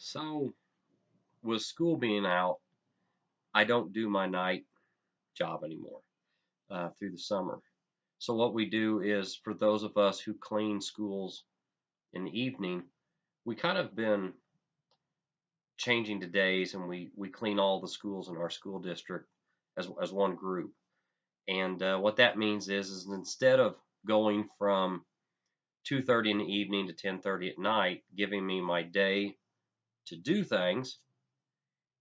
So, with school being out, I don't do my night job anymore through the summer. So, what we do is for those of us who clean schools in the evening, we kind of been changing the days and we clean all the schools in our school district as one group. And what that means is instead of going from 2:30 in the evening to 10:30 at night, giving me my day to do things,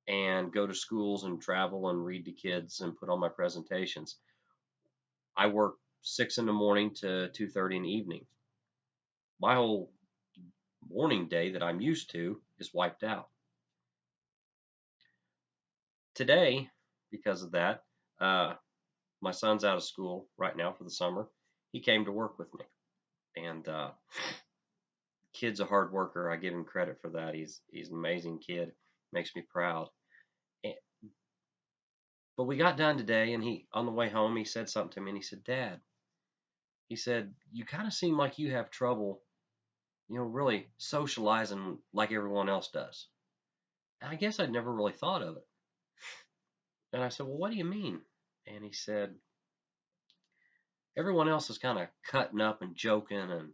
and go to schools and travel and read to kids and put on my presentations. I work 6 in the morning to 2:30 in the evening. My whole morning day that I'm used to is wiped out. Today, because of that, uh, my son's out of school right now for the summer. He came to work with me, and kid's a hard worker. I give him credit for that. He's an amazing kid. Makes me proud. And, but we got done today, and he on the way home he said something to me, and he said, "Dad," he said, "you kind of seem like you have trouble, really socializing like everyone else does." And I guess I'd never really thought of it. And I said, "Well, what do you mean?" And he said, "Everyone else is kind of cutting up and joking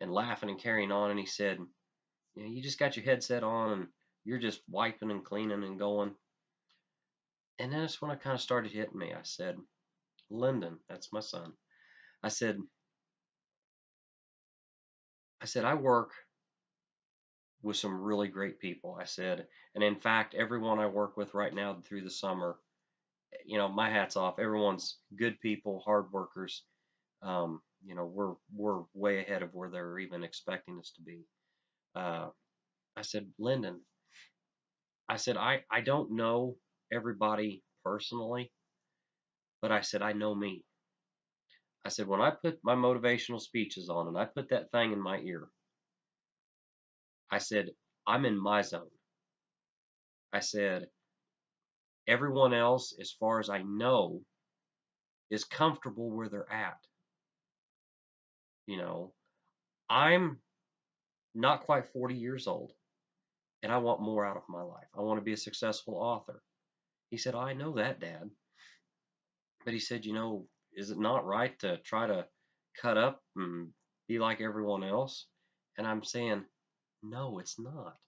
and laughing and carrying on." And he said, "You just got your headset on and you're just wiping and cleaning and going." And then that's when I kind of started hitting me. I said, "Lyndon, that's my son." I said, "I work with some really great people." I said, "and in fact, everyone I work with right now through the summer, my hat's off. Everyone's good people, hard workers. We're way ahead of where they're even expecting us to be." Uh, I said, "Lyndon," I said, I don't know everybody personally, but I said, I know me." I said, "When I put my motivational speeches on and I put that thing in my ear, I said, I'm in my zone." I said, "Everyone else, as far as I know, is comfortable where they're at. You know, I'm not quite 40 years old and I want more out of my life. I want to be a successful author." He said, "I know that, Dad." But he said, "Is it not right to try to cut up and be like everyone else?" And I'm saying, no, it's not.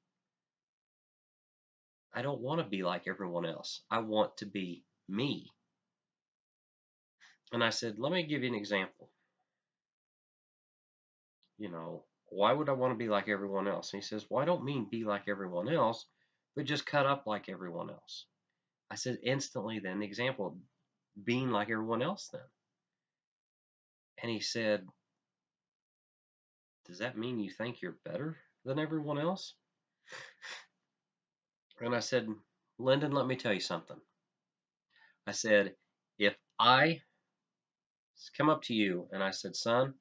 I don't want to be like everyone else. I want to be me. And I said, "Let me give you an example. Why would I want to be like everyone else?" And he says, "Well, I don't mean be like everyone else, but just cut up like everyone else." I said, instantly, then the example of being like everyone else then. And he said, "Does that mean you think you're better than everyone else?" And I said, "Lyndon, let me tell you something." I said, "If I come up to you and I said, 'Son,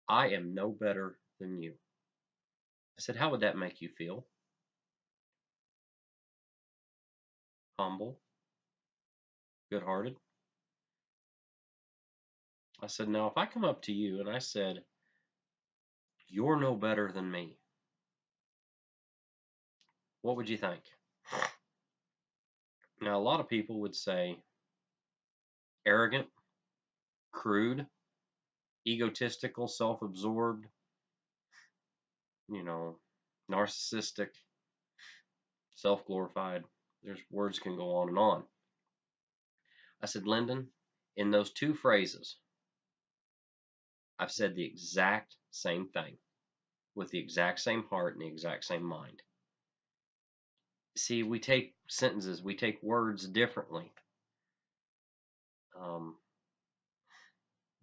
I am no better than you,' I said, how would that make you feel?" "Humble, good-hearted." I said, "Now, if I come up to you and I said, 'You're no better than me,' what would you think?" Now, a lot of people would say arrogant, crude, egotistical, self-absorbed, you know, narcissistic, self-glorified. There's words can go on and on. I said, "Lyndon, in those two phrases, I've said the exact same thing with the exact same heart and the exact same mind." See, we take sentences, we take words differently. Um,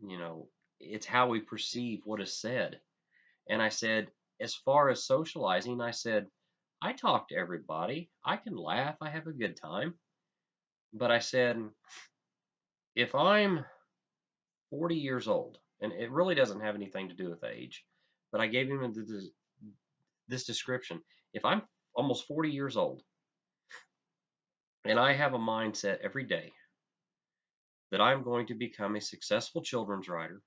you know, it's how we perceive what is said. And I said, as far as socializing, I said, I talk to everybody. I can laugh. I have a good time. But I said, if I'm 40 years old, and it really doesn't have anything to do with age, but I gave him this description. If I'm almost 40 years old and I have a mindset every day that I'm going to become a successful children's writer,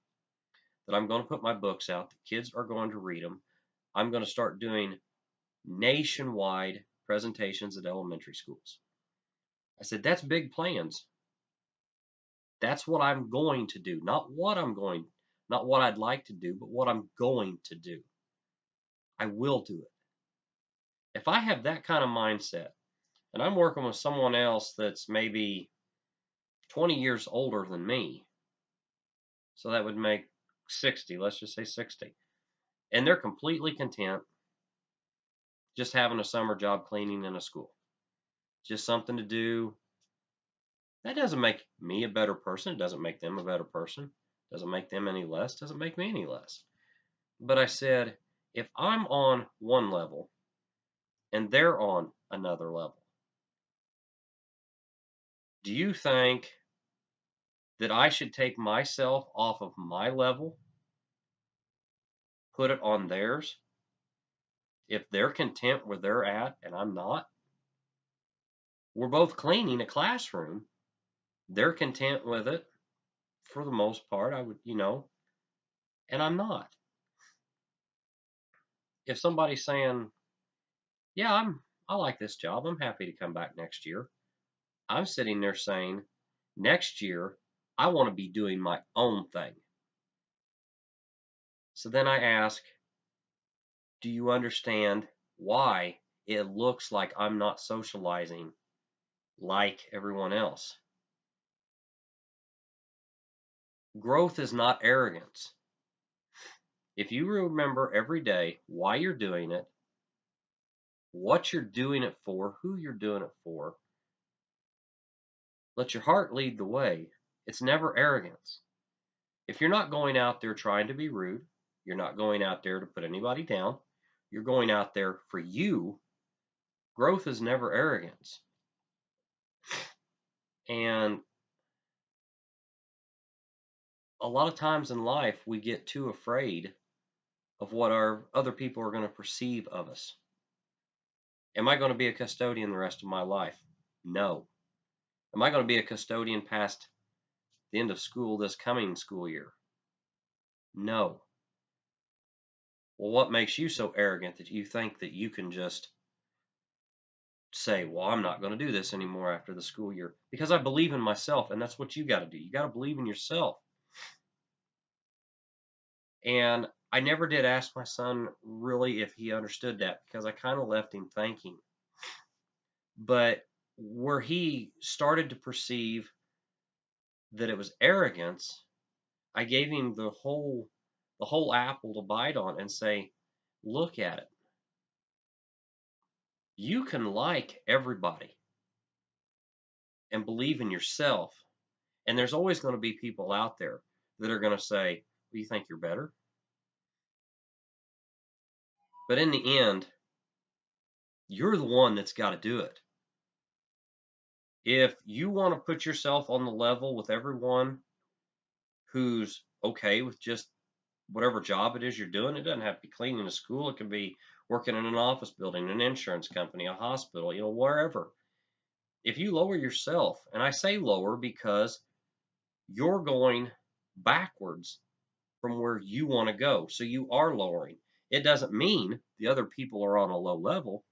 that I'm going to put my books out, the kids are going to read them, I'm going to start doing nationwide presentations at elementary schools. I said, that's big plans. That's what I'm going to do. Not what I'd like to do, but what I'm going to do. I will do it. If I have that kind of mindset and I'm working with someone else that's maybe 20 years older than me, so that would make 60, let's just say 60, and they're completely content just having a summer job cleaning in a school, just something to do. That doesn't make me a better person. It doesn't make them a better person. It doesn't make them any less. It doesn't make me any less. But I said, if I'm on one level and they're on another level, do you think that I should take myself off of my level, put it on theirs? If they're content where they're at and I'm not, we're both cleaning a classroom. They're content with it for the most part, I would, and I'm not. If somebody's saying, yeah, I like this job, I'm happy to come back next year, I'm sitting there saying, next year, I want to be doing my own thing. So then I ask, do you understand why it looks like I'm not socializing like everyone else? Growth is not arrogance. If you remember every day why you're doing it, what you're doing it for, who you're doing it for, let your heart lead the way. It's never arrogance. If you're not going out there trying to be rude, you're not going out there to put anybody down, you're going out there for you. Growth is never arrogance. And a lot of times in life, we get too afraid of what our other people are going to perceive of us. Am I going to be a custodian the rest of my life? No. Am I going to be a custodian past the end of school this coming school year? No. Well, what makes you so arrogant that you think that you can just say, well, I'm not going to do this anymore after the school year? Because I believe in myself, and that's what you got to do. You got to believe in yourself. And I never did ask my son really if he understood that, because I kind of left him thinking. But where he started to perceive that it was arrogance, I gave him the whole apple to bite on and say, look at it. You can like everybody and believe in yourself. And there's always going to be people out there that are going to say, well, you think you're better? But in the end, you're the one that's got to do it. If you want to put yourself on the level with everyone who's okay with just whatever job it is you're doing, it doesn't have to be cleaning a school. It can be working in an office building, an insurance company, a hospital, wherever. If you lower yourself, and I say lower because you're going backwards from where you want to go. So you are lowering. It doesn't mean the other people are on a low level.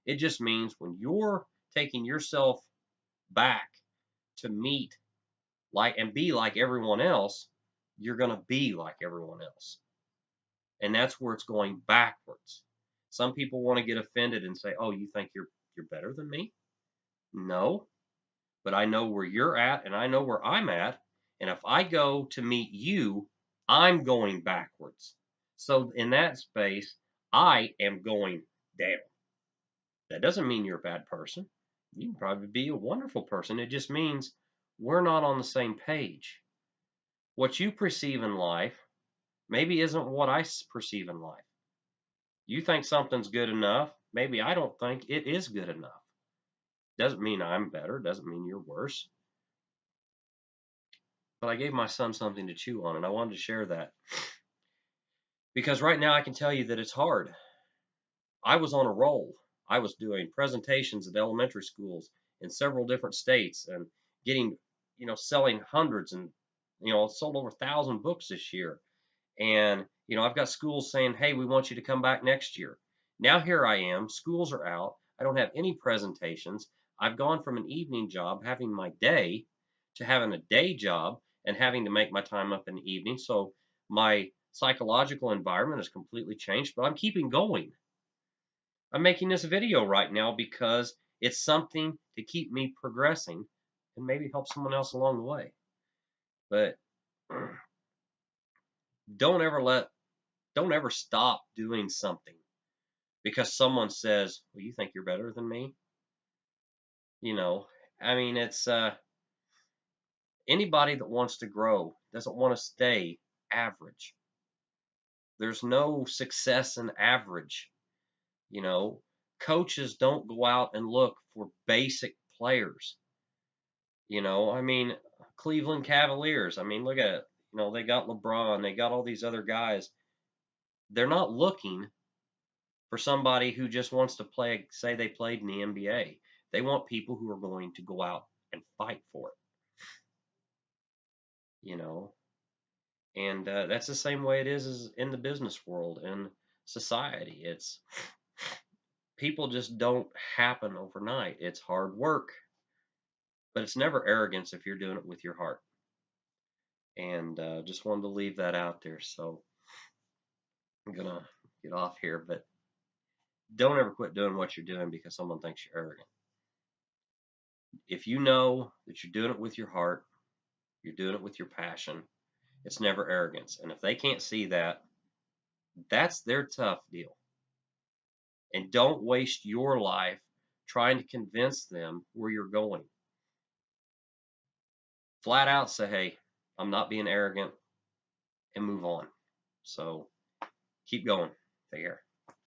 It just means when you're taking yourself back to meet like and be like everyone else, you're going to be like everyone else. And that's where it's going backwards. Some people want to get offended and say, "Oh, you think you're better than me?" No, but I know where you're at and I know where I'm at, and if I go to meet you, I'm going backwards. So in that space, I am going down. That doesn't mean you're a bad person. You can probably be a wonderful person. It just means we're not on the same page. What you perceive in life maybe isn't what I perceive in life. You think something's good enough. Maybe I don't think it is good enough. Doesn't mean I'm better. Doesn't mean you're worse. But I gave my son something to chew on, and I wanted to share that. Because right now I can tell you that it's hard. I was on a roll. I was doing presentations at elementary schools in several different states and getting, selling hundreds and, sold over 1,000 books this year. And, I've got schools saying, hey, we want you to come back next year. Now here I am, schools are out, I don't have any presentations. I've gone from an evening job, having my day, to having a day job and having to make my time up in the evening. So my psychological environment has completely changed, but I'm keeping going. I'm making this video right now because it's something to keep me progressing and maybe help someone else along the way. But don't ever let don't ever stop doing something because someone says, "Well, you think you're better than me?" You know, I mean, it's anybody that wants to grow doesn't want to stay average. There's no success in average. You know, coaches don't go out and look for basic players. I mean, Cleveland Cavaliers. I mean, look at it. They got LeBron, they got all these other guys. They're not looking for somebody who just wants to play, say they played in the NBA. They want people who are going to go out and fight for it, you know. And that's the same way it is as in the business world and society. It's people just don't happen overnight. It's hard work, but it's never arrogance if you're doing it with your heart. And just wanted to leave that out there. So I'm gonna get off here, but don't ever quit doing what you're doing because someone thinks you're arrogant. If you know that you're doing it with your heart, you're doing it with your passion, it's never arrogance. And if they can't see that, that's their tough deal. And don't waste your life trying to convince them where you're going. Flat out say, hey, I'm not being arrogant, and move on. So keep going. Take care.